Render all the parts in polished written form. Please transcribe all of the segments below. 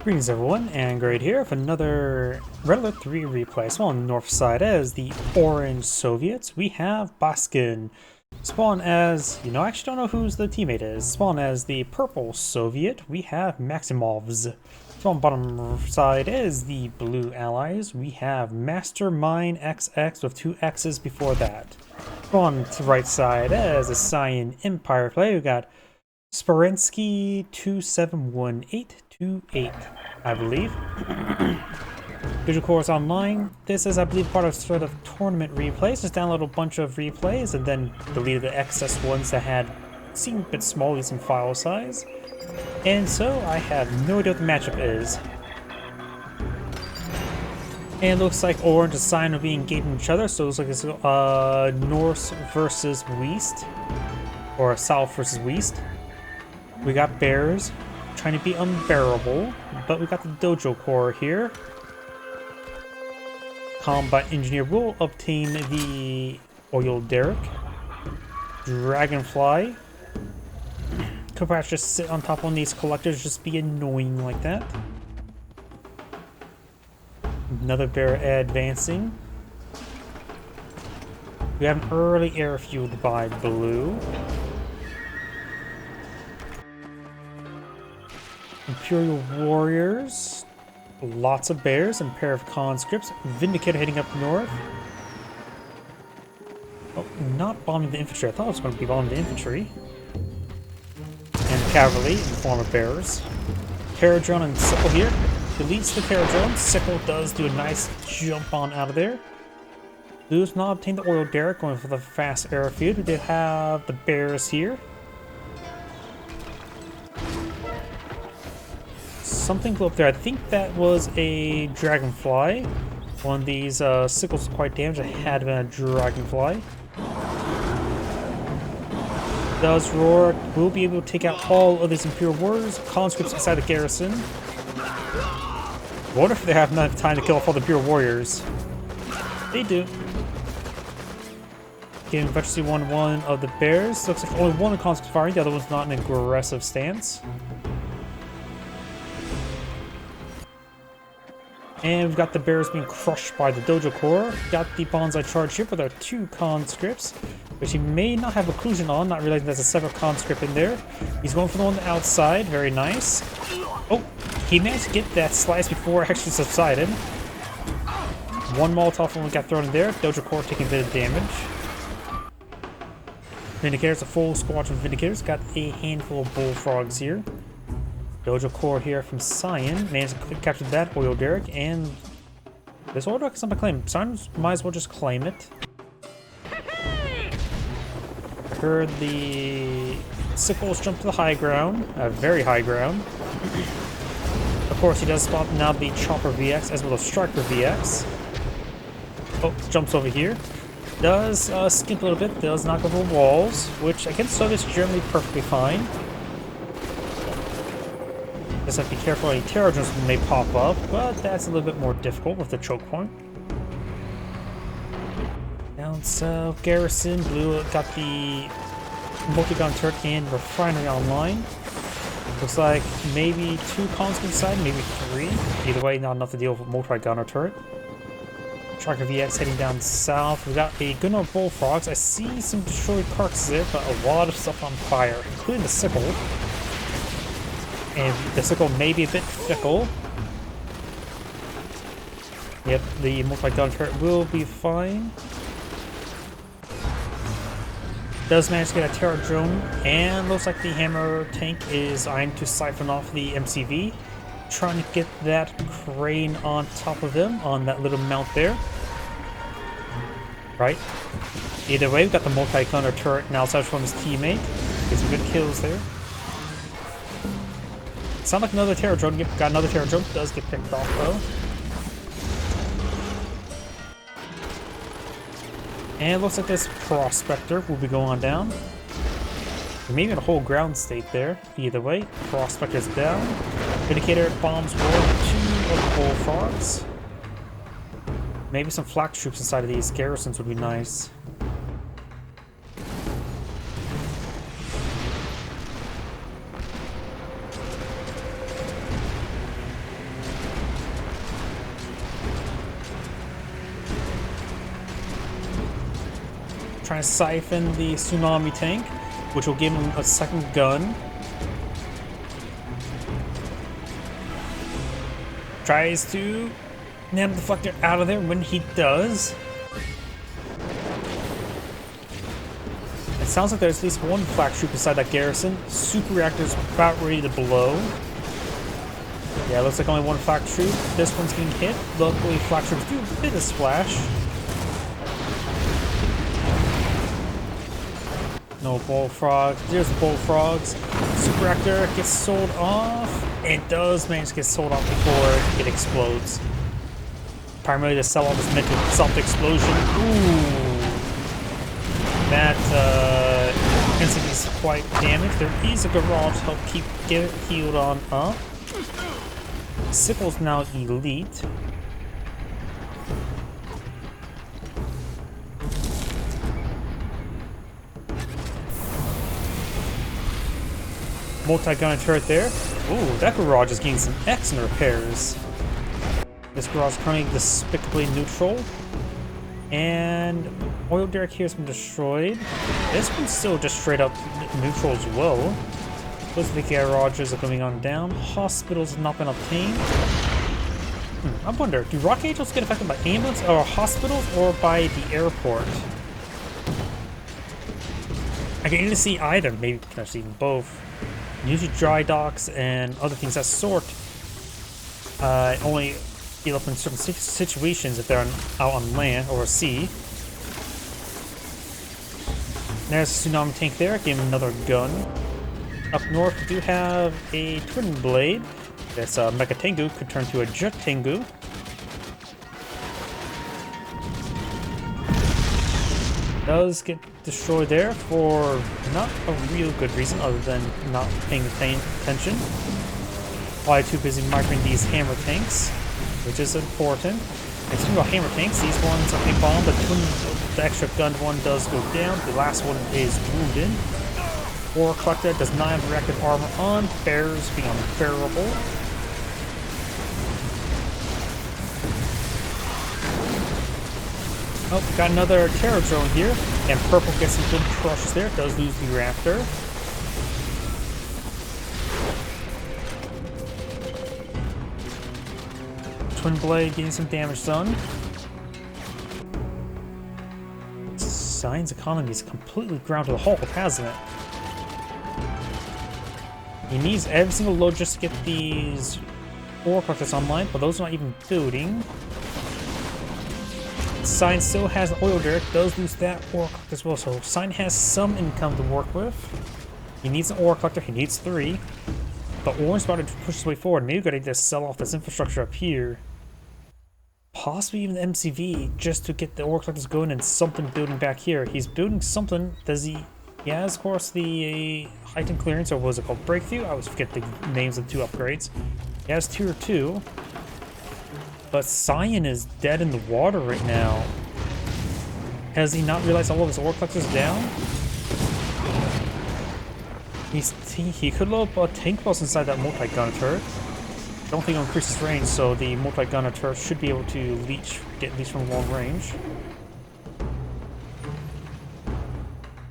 Greetings everyone, and Great here for another Red Alert 3 replay. So on the north side as the Orange Soviets, we have BASKIN. Spawn as, I actually don't know who's the teammate is. Spawn as the Purple Soviet, we have Maximmoz. So on the bottom side is the Blue Allies, we have MasterMind XX with two X's before that. So on the right side as the Cyan Empire play, we got Speranski271828, I believe. Visual Course Online. This is, I believe, part of sort of tournament replays. Just download a bunch of replays and then deleted the excess ones that had seemed a bit small, at least in file size. And so I have no idea what the matchup is. And it looks like Orange and Cyan will be engaging each other, so it looks like it's North versus West, or South versus West. We got Bears trying to be unbearable, but we got the Dojo Core here. Combat Engineer will obtain the Oil Derrick. Dragonfly could perhaps just sit on top on these collectors, just be annoying like that. Another bear advancing. We have an early airfield by Blue. Imperial Warriors, lots of bears and a pair of conscripts. Vindicator heading up north. Oh, not bombing the infantry. I thought it was going to be bombing the infantry. And cavalry in the form of bears. Terradrone and Sickle here. Deletes the Terradrone. Sickle does do a nice jump on out of there. Blue's not obtained the Oil Derrick, going for the fast airfield. We did have the bears here. Something blew up there. I think that was a dragonfly. One of these sickles was quite damaged. It had been a dragonfly. Does roar. We'll be able to take out all of these Imperial Warriors. Conscripts inside the garrison. What if they have enough time to kill off all the Imperial Warriors? They do. Getting virtually 1-1 of the bears. Looks like only one conscript firing. The other one's not in an aggressive stance. And we've got the bears being crushed by the Dojo Core. Got the Bonsai charge here with our two conscripts, which he may not have occlusion on, not realizing there's a separate conscript in there. He's going for the one on the outside, very nice. Oh, he managed to get that slice before it actually subsided. One Molotov only got thrown in there. Dojo Core taking a bit of damage. Vindicators, a full squadron of Vindicators. Got a handful of Bullfrogs here. Dojo Core here from Cyan managed to capture that Oil Derrick, and this Oil Derrick is not a claim. Cyan might as well just claim it. I heard the Sickles jump to the high ground, very high ground. Of course, he does spot now the Chopper VX as well as Striker VX. Oh, jumps over here. Does skimp a little bit, does knock over walls, which against Soviets generally perfectly fine. Just have to be careful, any Terradrones may pop up, but that's a little bit more difficult with the choke point. Down south, Garrison, Blue got the multi-gun turret and refinery online. Looks like maybe two conscript side, maybe three. Either way, not enough to deal with multi-gunner turret. Striker VX heading down south. We got a good number of Bullfrogs. I see some destroyed carcasses there, but a lot of stuff on fire, including the Sickle. And the Sickle may be a bit fickle. Yep, the multi-gun turret will be fine. Does manage to get a Terradrone, and looks like the Hammer tank is eyeing to siphon off the MCV. Trying to get that crane on top of him, on that little mount there. Right? Either way, we've got the multi-gunner turret now aside from his teammate. Get some good kills there. Sound like another Terradrone. Got another Terradrone. Does get picked off though. And it looks like this Prospector will be going on down. Maybe in a whole ground state there. Either way, Prospector's down. Vindicator bombs roar 2 of the Bullfrogs. Maybe some flak troops inside of these garrisons would be nice. trying to siphon the tsunami tank, which will give him a second gun. Tries to nail the deflector out of there. When he does, it sounds like there's at least one flak troop beside that garrison. Super reactor's about ready to blow. Yeah, it looks like only one flak troop. This one's getting hit. Luckily, flak troops do a bit of splash. No bullfrogs. There's the bullfrogs. Super reactor gets sold off. It does manage to get sold off before it explodes. Primarily to sell off is meant to self-explosion. Ooh. That instantly is quite damaged. There is a garage to help get it healed on up. Sickle's now elite. Multi-gunner turret there. Ooh, that garage is getting some excellent repairs. This garage is currently despicably neutral. And oil derrick here has been destroyed. This one's still just straight up neutral as well. Those big garages are going on down. Hospitals have not been obtained. I wonder, do rocket angels get affected by ambulance or hospitals or by the airport? I can either see either, maybe potentially even both. Usually dry docks and other things that sort only heal up in certain situations if they're out on land or sea. There's a tsunami tank there, give him another gun. Up north, we do have a twin blade. This Mecha Tengu could turn to a Jet Tengu. Does get destroyed there for not a real good reason other than not paying attention. Probably too busy microing these hammer tanks, which is important. And speaking about hammer tanks, these ones are being bombed. The extra gunned one does go down. The last one is wounded. Ore collector does not have reactive armor on. Bears being unbearable. Oh, we got another terror drone here. And purple gets some good crushes there. Does lose the reactor. Twin blade getting some damage done. Science economy is completely ground to the halt, hasn't it? He needs every single load just to get these ore collectors online, but those are not even building. Sign still has an oil derrick, does lose that ore collector as well, so Sign has some income to work with. He needs an ore collector, he needs 3. But Orange about to push his way forward. Maybe we gotta just sell off this infrastructure up here. Possibly even the MCV, just to get the ore collectors going and something building back here. He's building something. Does he? He has, of course, the heightened clearance, or what was it called? Breakthrough? I always forget the names of the 2 upgrades. He has tier 2. But Cyan is dead in the water right now. Has he not realized all of his ore collectors down? He could load up a tank bus inside that multi-gunner turret. I don't think it'll increase his range, so the multi-gunner turret should be able to get leech from long range.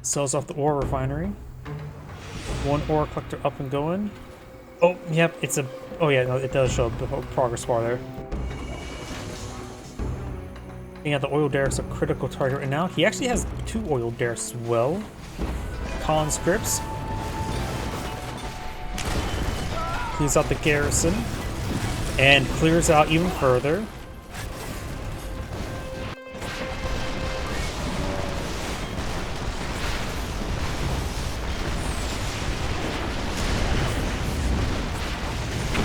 Sells off the ore refinery. 1 ore collector up and going. Oh, yep, it's a... Oh yeah, no, it does show the progress bar there. Yeah, the oil derricks a critical target right now. He actually has 2 oil derricks as well. Conscripts. Cleans out the garrison. And clears out even further.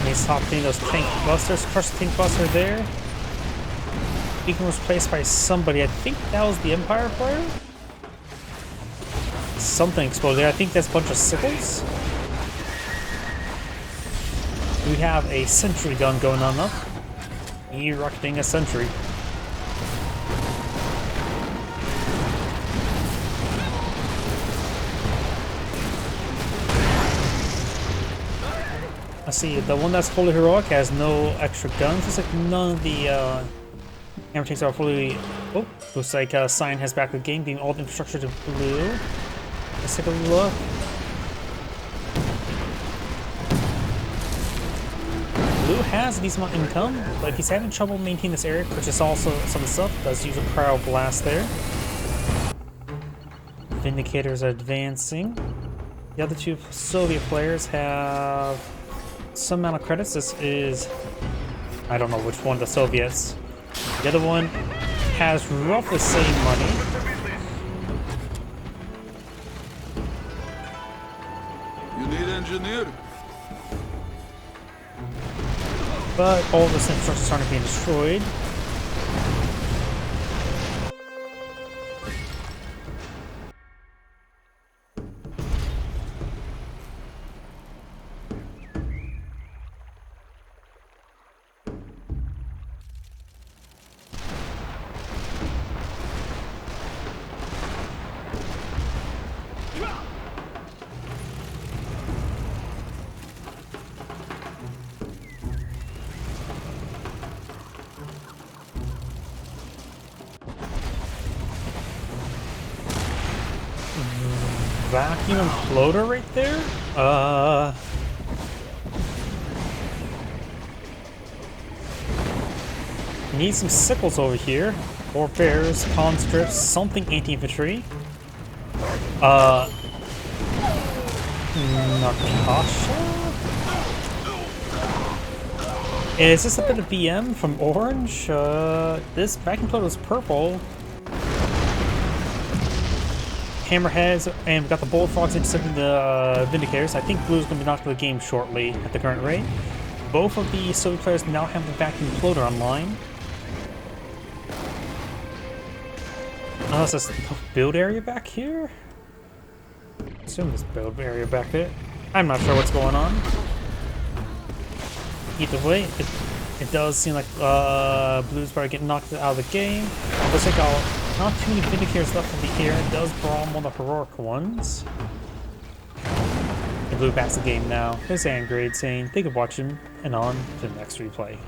He's stopping those tank busters. Crush the tank buster there. Beacon was placed by somebody. I think that was the Empire player. Something exploded there. I think that's a bunch of sickles. We have a sentry gun going on up. Erecting a sentry. Let's see, the one that's fully heroic has no extra guns. It's like none of the Hammer tanks are fully... Oh, looks like Cyan has back the game, giving all the infrastructure to Blue. Let's take a look. Blue has a decent amount of income, but if he's having trouble maintaining this area, purchase also some of the stuff, does use a cryo blast there. Vindicators are advancing. The other two Soviet players have some amount of credits. This is... I don't know which one, the Soviets. The other one has roughly the same money. You need engineer? But all this infrastructure is starting to be destroyed. Vacuum imploder right there? Need some sickles over here. Or bears, conscripts, something anti-infantry. Nakasha? Is this a bit of BM from orange? This vacuum imploder is purple. Hammerheads, and we got the Bullfrogs intercepting the Vindicators. I think Blue's going to be knocked out of the game shortly at the current rate. Both of the Soviet players now have the vacuum floater online. Oh, is this build area back here? I assume this build area back there. I'm not sure what's going on. Either way, it does seem like Blue's probably getting knocked out of the game. Looks like not too many Vindicators left in the air. It does brawl one of the heroic ones. And Blue backs the game now. This is Angrade saying thank you for watching, and on to the next replay.